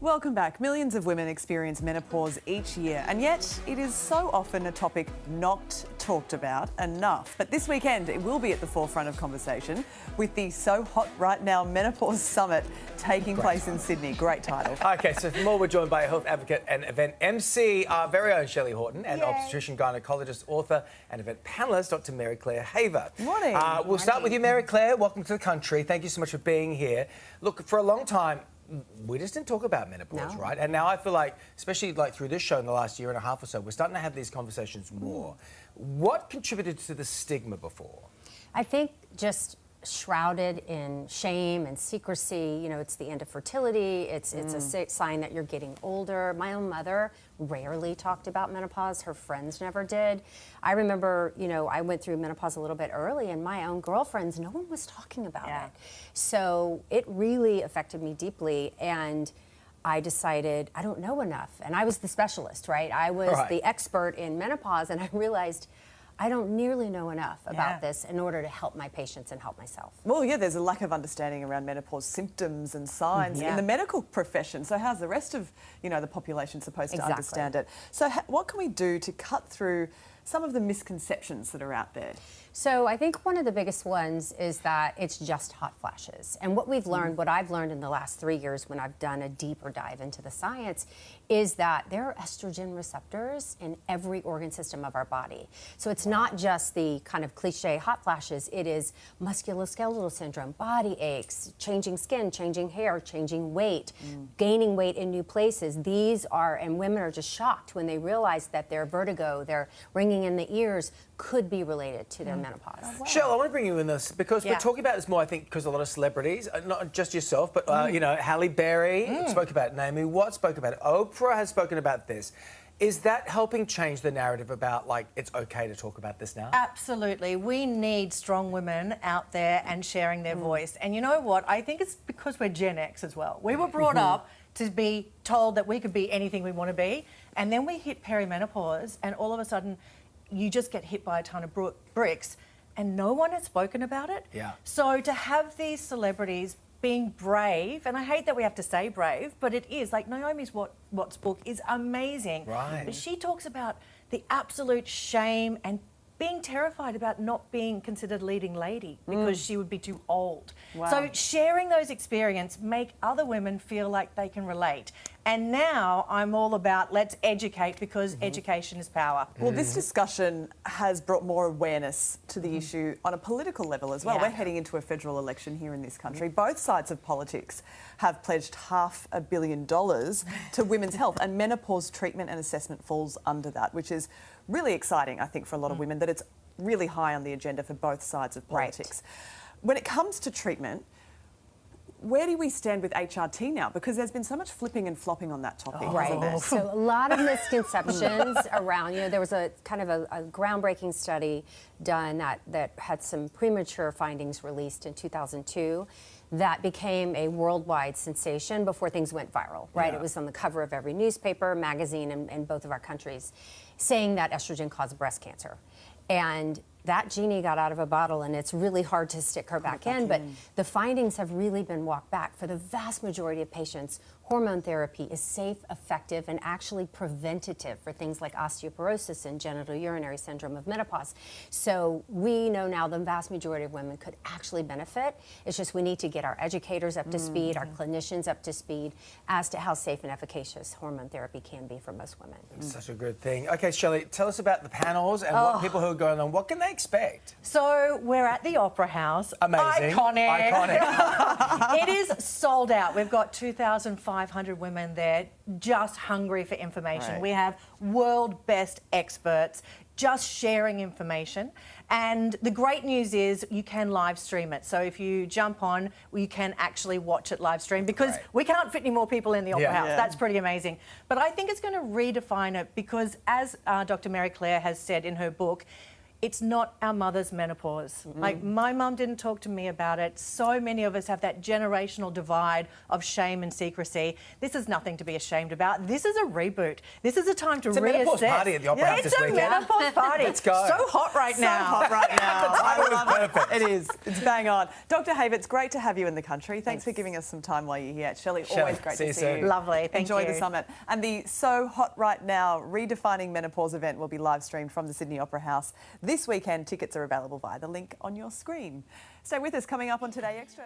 Welcome back. Millions of women experience menopause each year, and yet it is so often a topic not talked about enough. But this weekend, it will be at the forefront of conversation with the So Hot Right Now Menopause Summit taking place in Sydney. Great title. Okay, so for more, we're joined by a health advocate and event MC, our very own Shelley Horton, and obstetrician, gynaecologist, author, and event panellist, Dr. Mary Claire Haver. Morning. We'll start with you, Mary Claire. Welcome to the country. Thank you so much for being here. Look, for a long time, we just didn't talk about menopause, right? And now I feel like, especially like through this show in the last year and a half or so, we're starting to have these conversations more. What contributed to the stigma before? I think just shrouded in shame and secrecy. You know, it's the end of fertility. It's a sign that you're getting older. My own mother rarely talked about menopause. Her friends never did. I remember, you know, I went through menopause a little bit early, and my own girlfriends, no one was talking about it. So it really affected me deeply, and I decided I don't know enough. And I was the specialist, right? I was the expert in menopause, and I realized I don't nearly know enough about this in order to help my patients and help myself. Well, yeah, there's a lack of understanding around menopause symptoms and signs in the medical profession. So how's the rest of, you know, the population supposed to understand it? So what can we do to cut through some of the misconceptions that are out there? So I think one of the biggest ones is that it's just hot flashes. And what we've learned, what I've learned in the last 3 years when I've done a deeper dive into the science, is that there are estrogen receptors in every organ system of our body. So it's not just the kind of cliche hot flashes, it is musculoskeletal syndrome, body aches, changing skin, changing hair, changing weight, gaining weight in new places. These are, and women are just shocked when they realize that their vertigo, their ringing in the ears could be related to their menopause. Oh, wow. Cheryl, I want to bring you in this because we're talking about this more, I think, because a lot of celebrities, not just yourself, but, you know, Halle Berry spoke about it, Naomi Watts spoke about it, Oprah has spoken about this. Is that helping change the narrative about, like, it's okay to talk about this now? Absolutely. We need strong women out there and sharing their voice. And you know what? I think it's because we're Gen X as well. We were brought up to be told that we could be anything we want to be. And then we hit perimenopause, and all of a sudden, you just get hit by a ton of bricks, and no one has spoken about it. So to have these celebrities being brave, and I hate that we have to say brave, but it is. Like Naomi Watts' book is amazing. But she talks about the absolute shame and being terrified about not being considered leading lady because she would be too old. So sharing those experiences make other women feel like they can relate. And now I'm all about let's educate, because education is power. Well, this discussion has brought more awareness to the issue on a political level as well. We're heading into a federal election here in this country. Both sides of politics have pledged $500 million to women's health, and menopause treatment and assessment falls under that, which is really exciting, I think, for a lot of women, that it's really high on the agenda for both sides of politics. When it comes to treatment, where do we stand with HRT now? Because there's been so much flipping and flopping on that topic, hasn't there? So a lot of misconceptions around, you know, there was a kind of a groundbreaking study done that had some premature findings released in 2002 that became a worldwide sensation before things went viral, right? It was on the cover of every newspaper, magazine in both of our countries, saying that estrogen caused breast cancer. And that genie got out of a bottle, and it's really hard to stick her back in, but the findings have really been walked back. For the vast majority of patients, hormone therapy is safe, effective, and actually preventative for things like osteoporosis and genital urinary syndrome of menopause. So we know now the vast majority of women could actually benefit. It's just we need to get our educators up to speed, our clinicians up to speed, as to how safe and efficacious hormone therapy can be for most women. It's such a good thing. Okay, Shelley, tell us about the panels and what people who are going on, what can they expect? So we're at the Opera House. Amazing. Iconic. It is sold out. We've got 2,500 women there just hungry for information. We have world best experts just sharing information. And the great news is you can live stream it. So if you jump on, you can actually watch it live stream, because we can't fit any more people in the Opera House. That's pretty amazing. But I think it's going to redefine it, because as Dr. Mary Claire has said in her book, it's not our mother's menopause. Like, my mum didn't talk to me about it. So many of us have that generational divide of shame and secrecy. This is nothing to be ashamed about. This is a reboot. This is a time to It's a reassess. menopause party at the Opera House It's this a weekend. menopause party. Let's go. So hot right now. So hot right now. The title is perfect. It is. It's bang on. Dr. Have, it's great to have you in the country. Thanks for giving us some time while you're here. Shelley, always great see to you see soon. you. Lovely, thank Enjoy you. the summit. And the So Hot Right Now Redefining Menopause event will be live streamed from the Sydney Opera House this weekend. Tickets are available via the link on your screen. Stay with us. Coming up on Today Extra.